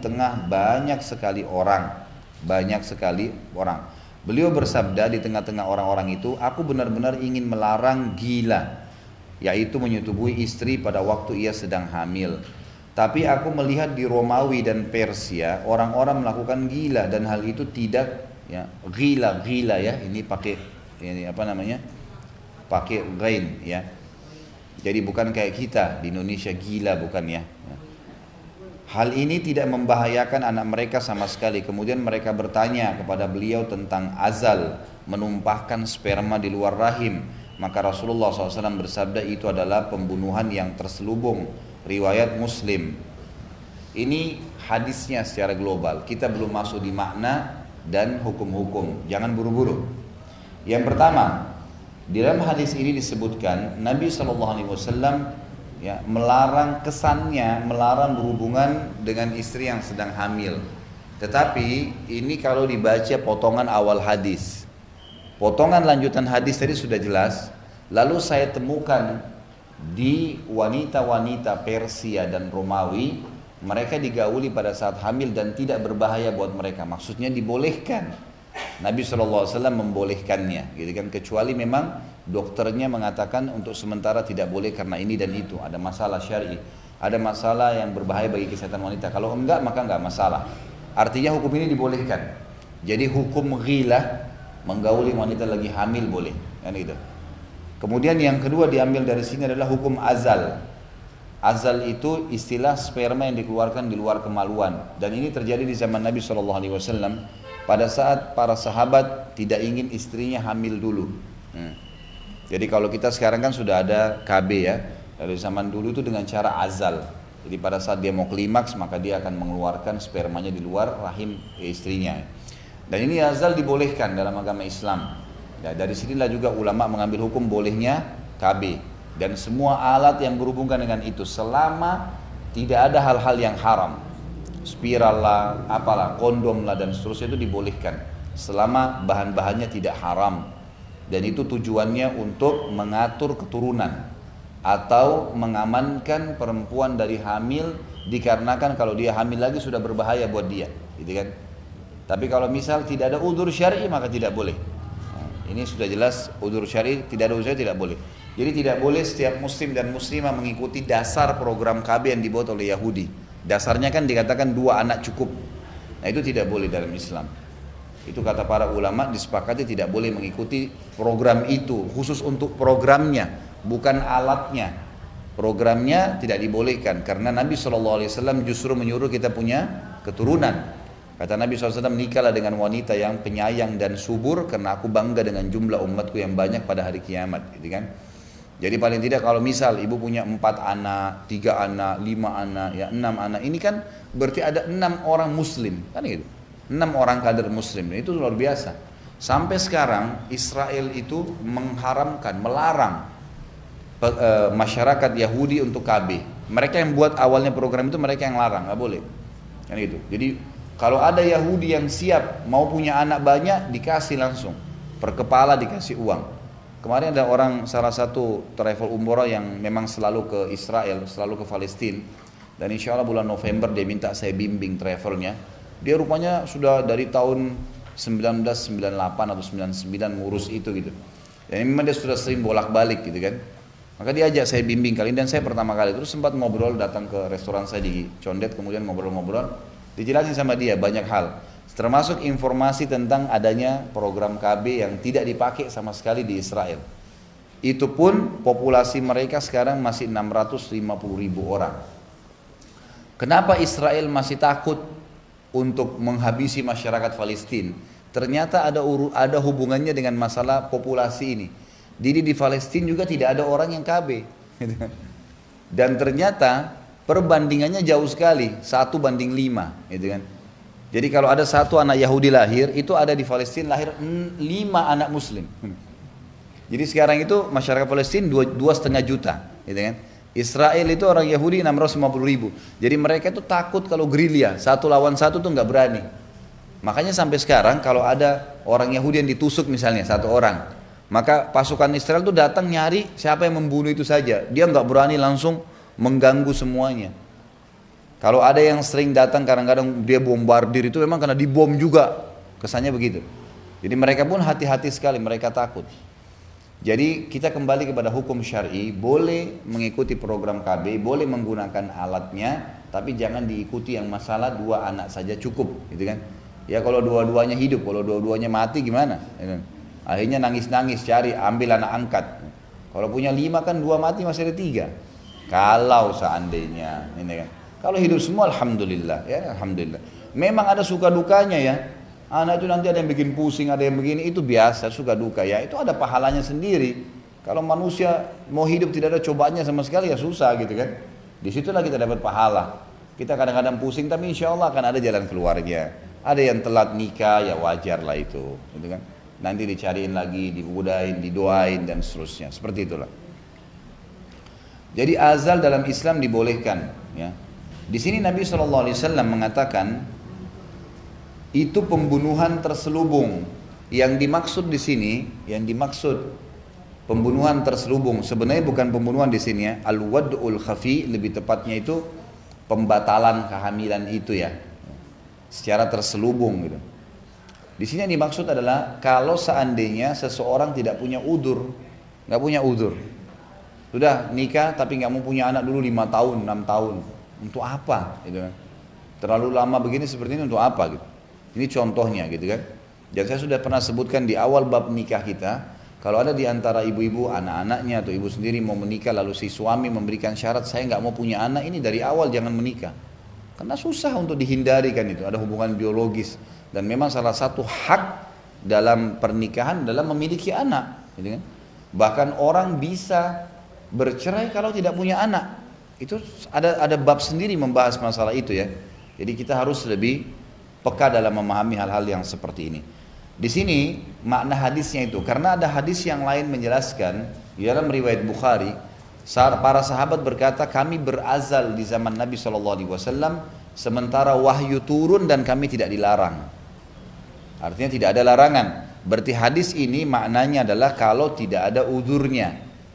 tengah banyak sekali orang. Banyak sekali orang. Beliau bersabda di tengah-tengah orang-orang itu, aku benar-benar ingin melarang gila, yaitu menyetubuhi istri pada waktu ia sedang hamil. Tapi aku melihat di Romawi dan Persia orang-orang melakukan gila dan hal itu tidak ya gila ya ini pakai ini apa namanya pakai ghain ya. Jadi bukan kayak kita di Indonesia gila bukan ya. Hal ini tidak membahayakan anak mereka sama sekali. Kemudian mereka bertanya kepada beliau tentang azal, menumpahkan sperma di luar rahim. Maka Rasulullah SAW bersabda itu adalah pembunuhan yang terselubung. Riwayat Muslim. Ini hadisnya secara global. Kita belum masuk di makna dan hukum-hukum. Jangan buru-buru. Yang pertama, di dalam hadis ini disebutkan Nabi SAW ya, melarang kesannya, melarang berhubungan dengan istri yang sedang hamil. Tetapi ini kalau dibaca potongan awal hadis. Potongan lanjutan hadis tadi sudah jelas. Lalu saya temukan di wanita-wanita Persia dan Romawi, mereka digauli pada saat hamil dan tidak berbahaya buat mereka. Maksudnya dibolehkan. Nabi SAW membolehkannya, gitu kan? Kecuali memang dokternya mengatakan untuk sementara tidak boleh karena ini dan itu. Ada masalah syar'i, ada masalah yang berbahaya bagi kesehatan wanita. Kalau enggak maka enggak masalah. Artinya hukum ini dibolehkan. Jadi hukum ghilah, menggauli wanita lagi hamil boleh, kan gitu. Kemudian yang kedua diambil dari sini adalah hukum azal. Azal itu istilah sperma yang dikeluarkan di luar kemaluan. Dan ini terjadi di zaman Nabi SAW pada saat para sahabat tidak ingin istrinya hamil dulu. Jadi kalau kita sekarang kan sudah ada KB ya. Dari zaman dulu itu dengan cara azal. Jadi pada saat dia mau klimaks maka dia akan mengeluarkan spermanya di luar rahim istrinya. Dan ini azal dibolehkan dalam agama Islam. Ya, dari sinilah juga ulama mengambil hukum bolehnya KB dan semua alat yang berhubungan dengan itu selama tidak ada hal-hal yang haram, spiral lah, apalah, kondom lah dan seterusnya itu dibolehkan selama bahan-bahannya tidak haram dan itu tujuannya untuk mengatur keturunan atau mengamankan perempuan dari hamil dikarenakan kalau dia hamil lagi sudah berbahaya buat dia, gitu kan? Tapi kalau misal tidak ada udzur syar'i maka tidak boleh. Ini sudah jelas udzur syar'i, tidak ada udzur tidak boleh. Jadi tidak boleh setiap muslim dan muslimah mengikuti dasar program KB yang dibuat oleh Yahudi. Dasarnya kan dikatakan 2 anak cukup. Nah itu tidak boleh dalam Islam. Itu kata para ulama disepakati tidak boleh mengikuti program itu. Khusus untuk programnya, bukan alatnya. Programnya tidak dibolehkan. Karena Nabi SAW justru menyuruh kita punya keturunan. Kata Nabi SAW, nikahlah dengan wanita yang penyayang dan subur karena aku bangga dengan jumlah umatku yang banyak pada hari kiamat, gitu kan? Jadi paling tidak kalau misal ibu punya 4 anak, 3 anak, 5 anak, ya 6 anak, ini kan berarti ada 6 orang muslim, kan gitu? 6 orang kader muslim, itu luar biasa. Sampai sekarang Israel itu mengharamkan, melarang masyarakat Yahudi untuk KB. Mereka yang buat awalnya program itu mereka yang larang, nggak boleh, kan gitu. Jadi kalau ada Yahudi yang siap mau punya anak banyak dikasih langsung per kepala dikasih uang. Kemarin ada orang salah satu travel umroh yang memang selalu ke Israel, selalu ke Palestina dan insya Allah bulan November dia minta saya bimbing travelnya. Dia rupanya sudah dari tahun 1998 atau 99 ngurus itu gitu. Dan memang dia sudah sering bolak-balik gitu kan. Maka dia ajak saya bimbing kali ini dan saya pertama kali terus sempat ngobrol datang ke restoran saya di Condet kemudian ngobrol-ngobrol. Dijelasin sama dia banyak hal, termasuk informasi tentang adanya program KB yang tidak dipakai sama sekali di Israel. Itu pun populasi mereka sekarang masih 650.000 orang. Kenapa Israel masih takut untuk menghabisi masyarakat Palestina? Ternyata ada hubungannya dengan masalah populasi ini. Jadi di Palestina juga tidak ada orang yang KB. Dan ternyata perbandingannya jauh sekali, 1:5, gitu kan. Jadi kalau ada 1 anak Yahudi lahir, itu ada di Palestina lahir 5 anak Muslim. Jadi sekarang itu masyarakat Palestina 2,5 juta, gitu kan. Israel itu orang Yahudi 650.000. Jadi mereka itu takut kalau gerilya, 1 lawan 1 tuh nggak berani. Makanya sampai sekarang kalau ada orang Yahudi yang ditusuk misalnya 1 orang, maka pasukan Israel tuh datang nyari siapa yang membunuh itu saja. Dia nggak berani langsung mengganggu semuanya. Kalau ada yang sering datang kadang-kadang dia bombardir itu memang karena dibom juga, kesannya begitu. Jadi mereka pun hati-hati sekali, mereka takut. Jadi kita kembali kepada hukum syar'i, boleh mengikuti program KB, boleh menggunakan alatnya, tapi jangan diikuti yang masalah 2 anak saja cukup, gitu kan? Ya kalau dua-duanya hidup, kalau dua-duanya mati gimana? Akhirnya nangis-nangis cari, ambil anak angkat. Kalau punya 5 kan 2 mati masih ada 3. Kalau seandainya, ini kan? Kalau hidup semua alhamdulillah, ya alhamdulillah. Memang ada suka dukanya ya. Anak itu nanti ada yang bikin pusing, ada yang begini, itu biasa suka duka ya. Itu ada pahalanya sendiri. Kalau manusia mau hidup tidak ada cobaannya sama sekali ya susah gitu kan. Disitulah kita dapat pahala. Kita kadang-kadang pusing tapi insya Allah akan ada jalan keluarnya. Ada yang telat nikah ya wajar lah itu, gitu kan. Nanti dicariin lagi, diudahin, didoain dan seterusnya. Seperti itulah. Jadi azal dalam Islam dibolehkan, ya. Di sini Nabi SAW mengatakan itu pembunuhan terselubung. Yang dimaksud di sini, yang dimaksud pembunuhan terselubung sebenarnya bukan pembunuhan di sini ya. Al-wad'ul khafi, lebih tepatnya itu pembatalan kehamilan itu ya. Secara terselubung gitu. Di sini yang dimaksud adalah kalau seandainya seseorang tidak punya udzur, nggak punya udzur, sudah nikah tapi nggak mau punya anak dulu 5 tahun, 6 tahun, untuk apa? Gitu kan? Terlalu lama begini seperti ini untuk apa? Gitu. Ini contohnya gitu kan. Dan saya sudah pernah sebutkan di awal bab nikah kita, kalau ada di antara ibu-ibu anak-anaknya atau ibu sendiri mau menikah lalu si suami memberikan syarat saya nggak mau punya anak, ini dari awal jangan menikah. Karena susah untuk dihindari kan itu, ada hubungan biologis dan memang salah satu hak dalam pernikahan adalah memiliki anak, gitu kan? Bahkan orang bisa bercerai kalau tidak punya anak. Itu ada bab sendiri membahas masalah itu ya. Jadi kita harus lebih peka dalam memahami hal-hal yang seperti ini. Di sini makna hadisnya itu, karena ada hadis yang lain menjelaskan di dalam riwayat Bukhari. Para sahabat berkata kami berazal di zaman Nabi SAW sementara wahyu turun dan kami tidak dilarang. Artinya tidak ada larangan. Berarti hadis ini maknanya adalah kalau tidak ada uzurnya.